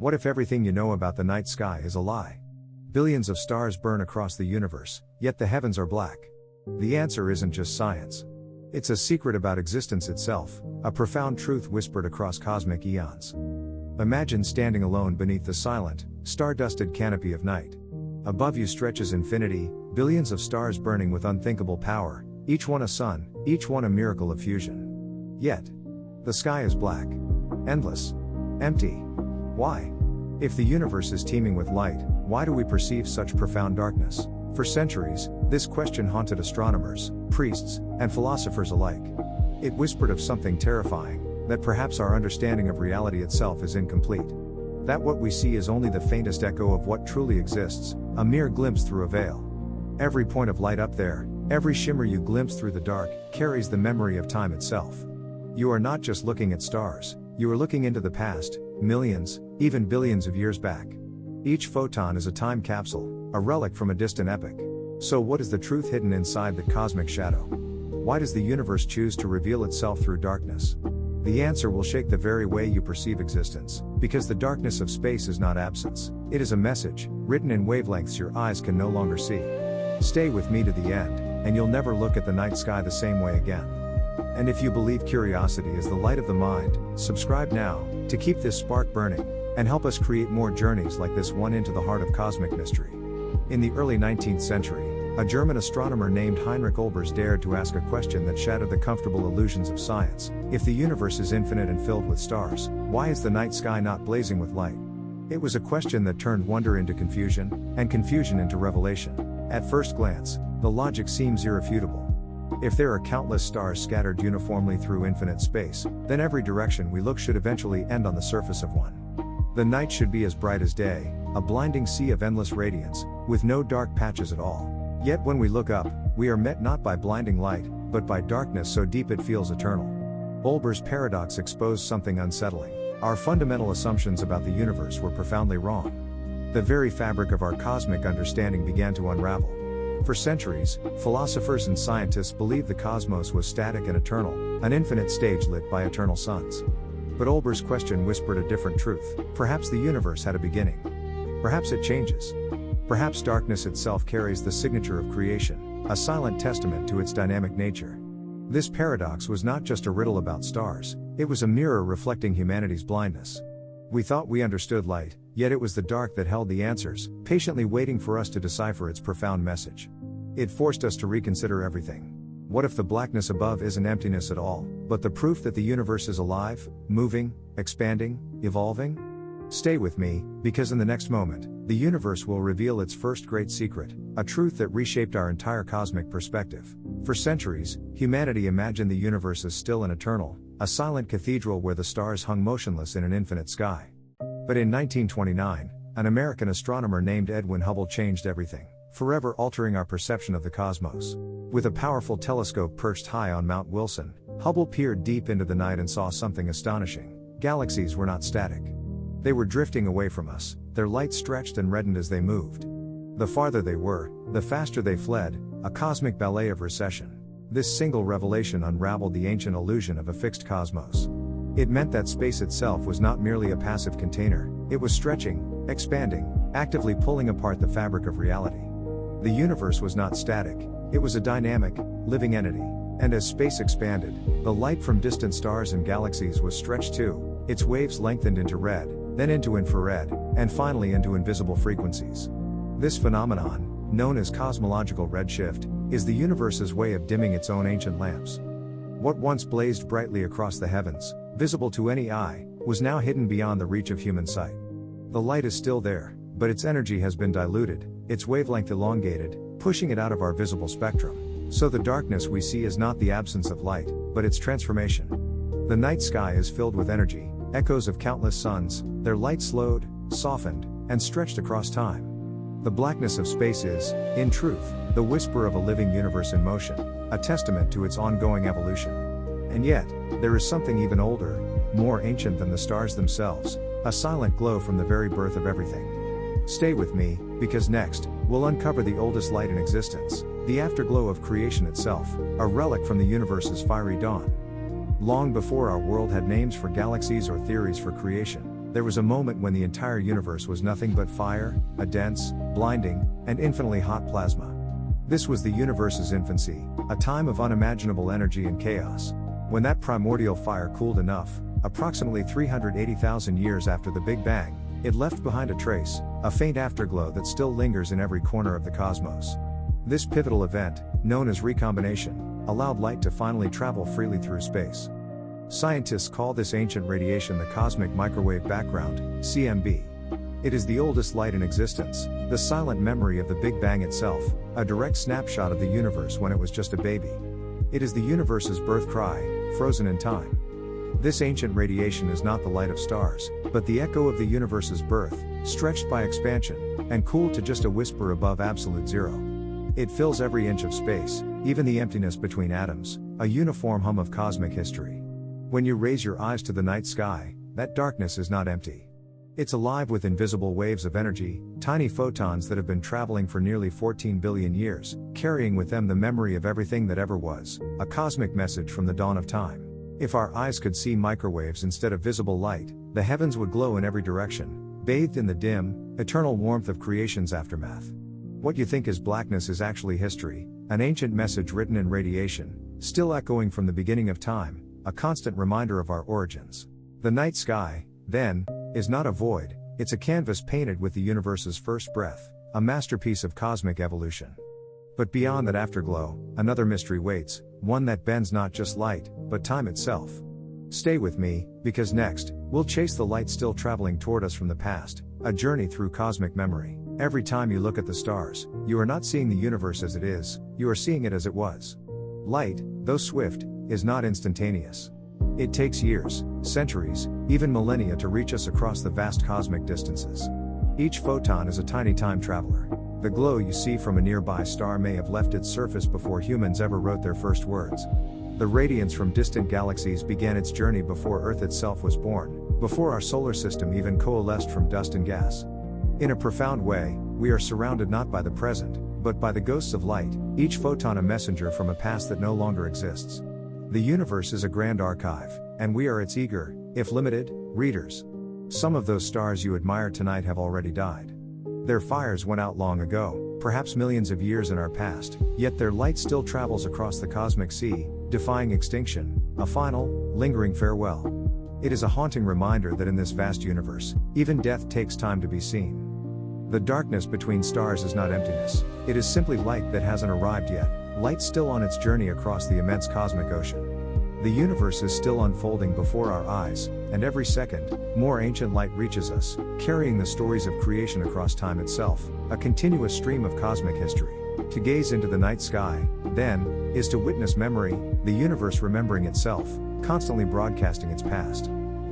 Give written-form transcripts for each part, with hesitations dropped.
What if everything you know about the night sky is a lie? Billions of stars burn across the universe, yet the heavens are black. The answer isn't just science. It's a secret about existence itself, a profound truth whispered across cosmic eons. Imagine standing alone beneath the silent, star-dusted canopy of night. Above you stretches infinity, billions of stars burning with unthinkable power, each one a sun, each one a miracle of fusion. Yet, the sky is black. Endless. Empty. Why? If the universe is teeming with light, why do we perceive such profound darkness? For centuries, this question haunted astronomers, priests, and philosophers alike. It whispered of something terrifying, that perhaps our understanding of reality itself is incomplete. That what we see is only the faintest echo of what truly exists, a mere glimpse through a veil. Every point of light up there, every shimmer you glimpse through the dark, carries the memory of time itself. You are not just looking at stars, you are looking into the past, millions, even billions of years back. Each photon is a time capsule, a relic from a distant epoch. So what is the truth hidden inside the cosmic shadow? Why does the universe choose to reveal itself through darkness? The answer will shake the very way you perceive existence, because the darkness of space is not absence, it is a message, written in wavelengths your eyes can no longer see. Stay with me to the end, and you'll never look at the night sky the same way again. And if you believe curiosity is the light of the mind, subscribe now, to keep this spark burning, and help us create more journeys like this one into the heart of cosmic mystery. In the early 19th century, a German astronomer named Heinrich Olbers dared to ask a question that shattered the comfortable illusions of science. If the universe is infinite and filled with stars, why is the night sky not blazing with light? It was a question that turned wonder into confusion, and confusion into revelation. At first glance, the logic seems irrefutable. If there are countless stars scattered uniformly through infinite space, then every direction we look should eventually end on the surface of one. The night should be as bright as day, a blinding sea of endless radiance, with no dark patches at all. Yet when we look up, we are met not by blinding light, but by darkness so deep it feels eternal. Olbers' paradox exposed something unsettling. Our fundamental assumptions about the universe were profoundly wrong. The very fabric of our cosmic understanding began to unravel. For centuries, philosophers and scientists believed the cosmos was static and eternal, an infinite stage lit by eternal suns. But Olbers' question whispered a different truth. Perhaps the universe had a beginning. Perhaps it changes. Perhaps darkness itself carries the signature of creation, a silent testament to its dynamic nature. This paradox was not just a riddle about stars, it was a mirror reflecting humanity's blindness. We thought we understood light, yet it was the dark that held the answers, patiently waiting for us to decipher its profound message. It forced us to reconsider everything. What if the blackness above isn't emptiness at all, but the proof that the universe is alive, moving, expanding, evolving? Stay with me, because in the next moment, the universe will reveal its first great secret, a truth that reshaped our entire cosmic perspective. For centuries, humanity imagined the universe as still and eternal, a silent cathedral where the stars hung motionless in an infinite sky. But in 1929, an American astronomer named Edwin Hubble changed everything, forever altering our perception of the cosmos. With a powerful telescope perched high on Mount Wilson, Hubble peered deep into the night and saw something astonishing. Galaxies were not static. They were drifting away from us, their light stretched and reddened as they moved. The farther they were, the faster they fled, a cosmic ballet of recession. This single revelation unraveled the ancient illusion of a fixed cosmos. It meant that space itself was not merely a passive container, it was stretching, expanding, actively pulling apart the fabric of reality. The universe was not static, it was a dynamic, living entity. And as space expanded, the light from distant stars and galaxies was stretched too, its waves lengthened into red, then into infrared, and finally into invisible frequencies. This phenomenon, known as cosmological redshift, is the universe's way of dimming its own ancient lamps. What once blazed brightly across the heavens, visible to any eye, was now hidden beyond the reach of human sight. The light is still there, but its energy has been diluted, its wavelength elongated, pushing it out of our visible spectrum. So the darkness we see is not the absence of light, but its transformation. The night sky is filled with energy, echoes of countless suns, their light slowed, softened, and stretched across time. The blackness of space is, in truth, the whisper of a living universe in motion, a testament to its ongoing evolution. And yet, there is something even older, more ancient than the stars themselves, a silent glow from the very birth of everything. Stay with me, because next, we'll uncover the oldest light in existence, the afterglow of creation itself, a relic from the universe's fiery dawn. Long before our world had names for galaxies or theories for creation, There was a moment when the entire universe was nothing but fire, a dense, blinding, and infinitely hot plasma. This was the universe's infancy, a time of unimaginable energy and chaos. When that primordial fire cooled enough, approximately 380,000 years after the Big Bang, it left behind a trace, a faint afterglow that still lingers in every corner of the cosmos. This pivotal event, known as recombination, allowed light to finally travel freely through space. Scientists call this ancient radiation the cosmic microwave background, CMB. It is the oldest light in existence, the silent memory of the Big Bang itself, a direct snapshot of the universe when it was just a baby. It is the universe's birth cry, frozen in time. This ancient radiation is not the light of stars, but the echo of the universe's birth, stretched by expansion, and cooled to just a whisper above absolute zero. It fills every inch of space, even the emptiness between atoms, a uniform hum of cosmic history. When you raise your eyes to the night sky, that darkness is not empty. It's alive with invisible waves of energy, tiny photons that have been traveling for nearly 14 billion years, carrying with them the memory of everything that ever was, a cosmic message from the dawn of time. If our eyes could see microwaves instead of visible light, the heavens would glow in every direction, bathed in the dim, eternal warmth of creation's aftermath. What you think is blackness is actually history, an ancient message written in radiation, still echoing from the beginning of time, a constant reminder of our origins. The night sky, then, is not a void, it's a canvas painted with the universe's first breath, a masterpiece of cosmic evolution. But beyond that afterglow, another mystery waits, one that bends not just light, but time itself. Stay with me, because next, we'll chase the light still traveling toward us from the past, a journey through cosmic memory. Every time you look at the stars, you are not seeing the universe as it is, you are seeing it as it was. Light, though swift, is not instantaneous. It takes years, centuries, even millennia to reach us across the vast cosmic distances. Each photon is a tiny time traveler. The glow you see from a nearby star may have left its surface before humans ever wrote their first words. The radiance from distant galaxies began its journey before Earth itself was born, before our solar system even coalesced from dust and gas. In a profound way, we are surrounded not by the present, but by the ghosts of light, each photon a messenger from a past that no longer exists. The universe is a grand archive, and we are its eager, if limited, readers. Some of those stars you admire tonight have already died. Their fires went out long ago, perhaps millions of years in our past, yet their light still travels across the cosmic sea, defying extinction, a final, lingering farewell. It is a haunting reminder that in this vast universe, even death takes time to be seen. The darkness between stars is not emptiness, it is simply light that hasn't arrived yet, light still on its journey across the immense cosmic ocean. The universe is still unfolding before our eyes, and every second, more ancient light reaches us, carrying the stories of creation across time itself, a continuous stream of cosmic history. To gaze into the night sky, then, is to witness memory, the universe remembering itself, constantly broadcasting its past.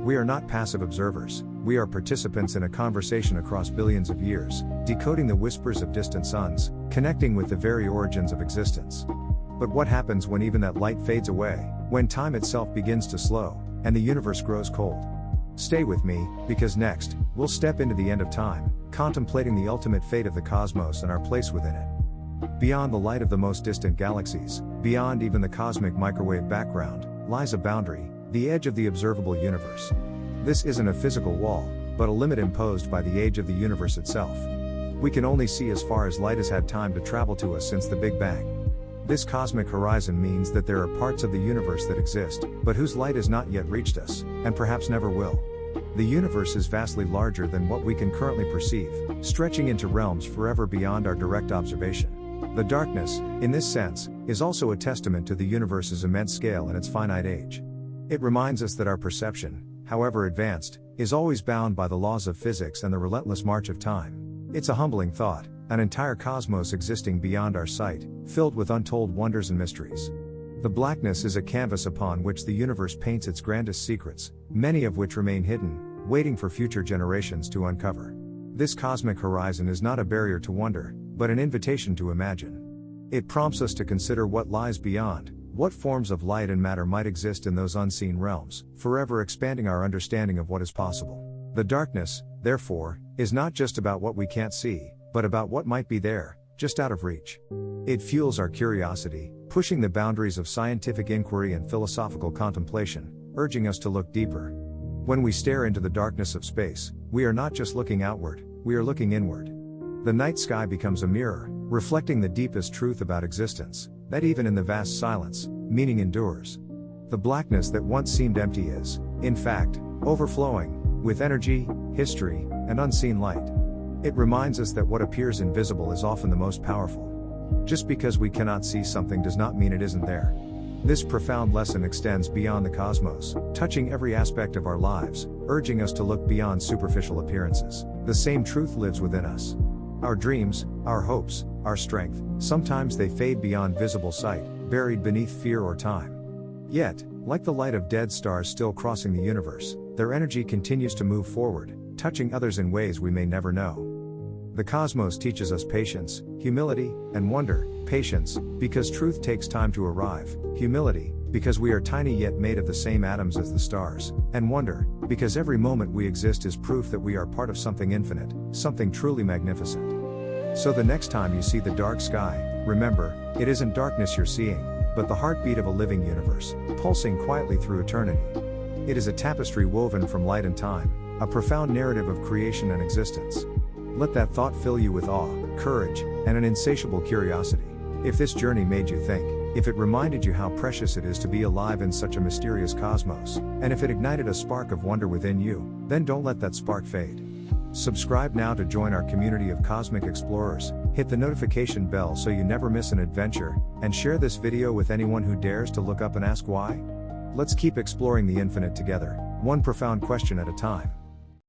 We are not passive observers, we are participants in a conversation across billions of years, decoding the whispers of distant suns, connecting with the very origins of existence. But what happens when even that light fades away, when time itself begins to slow, and the universe grows cold? Stay with me, because next, we'll step into the end of time, contemplating the ultimate fate of the cosmos and our place within it. Beyond the light of the most distant galaxies, beyond even the cosmic microwave background, lies a boundary, the edge of the observable universe. This isn't a physical wall, but a limit imposed by the age of the universe itself. We can only see as far as light has had time to travel to us since the Big Bang. This cosmic horizon means that there are parts of the universe that exist, but whose light has not yet reached us, and perhaps never will. The universe is vastly larger than what we can currently perceive, stretching into realms forever beyond our direct observation. The darkness, in this sense, is also a testament to the universe's immense scale and its finite age. It reminds us that our perception, however advanced, is always bound by the laws of physics and the relentless march of time. It's a humbling thought, an entire cosmos existing beyond our sight, filled with untold wonders and mysteries. The blackness is a canvas upon which the universe paints its grandest secrets, many of which remain hidden, waiting for future generations to uncover. This cosmic horizon is not a barrier to wonder, but an invitation to imagine. It prompts us to consider what lies beyond, what forms of light and matter might exist in those unseen realms, forever expanding our understanding of what is possible. The darkness, therefore, is not just about what we can't see, but about what might be there, just out of reach. It fuels our curiosity, pushing the boundaries of scientific inquiry and philosophical contemplation, urging us to look deeper. When we stare into the darkness of space, we are not just looking outward, we are looking inward. The night sky becomes a mirror, reflecting the deepest truth about existence, that even in the vast silence, meaning endures. The blackness that once seemed empty is, in fact, overflowing with energy, history, and unseen light. It reminds us that what appears invisible is often the most powerful. Just because we cannot see something does not mean it isn't there. This profound lesson extends beyond the cosmos, touching every aspect of our lives, urging us to look beyond superficial appearances. The same truth lives within us. Our dreams, our hopes, our strength, sometimes they fade beyond visible sight, buried beneath fear or time. Yet, like the light of dead stars still crossing the universe, their energy continues to move forward, touching others in ways we may never know. The cosmos teaches us patience, humility, and wonder. Patience, because truth takes time to arrive. Humility, because we are tiny yet made of the same atoms as the stars. And wonder, because every moment we exist is proof that we are part of something infinite, something truly magnificent. So the next time you see the dark sky, remember, it isn't darkness you're seeing, but the heartbeat of a living universe, pulsing quietly through eternity. It is a tapestry woven from light and time, a profound narrative of creation and existence. Let that thought fill you with awe, courage, and an insatiable curiosity. If this journey made you think, if it reminded you how precious it is to be alive in such a mysterious cosmos, and if it ignited a spark of wonder within you, then don't let that spark fade. Subscribe now to join our community of cosmic explorers, hit the notification bell so you never miss an adventure, and share this video with anyone who dares to look up and ask why. Let's keep exploring the infinite together, one profound question at a time.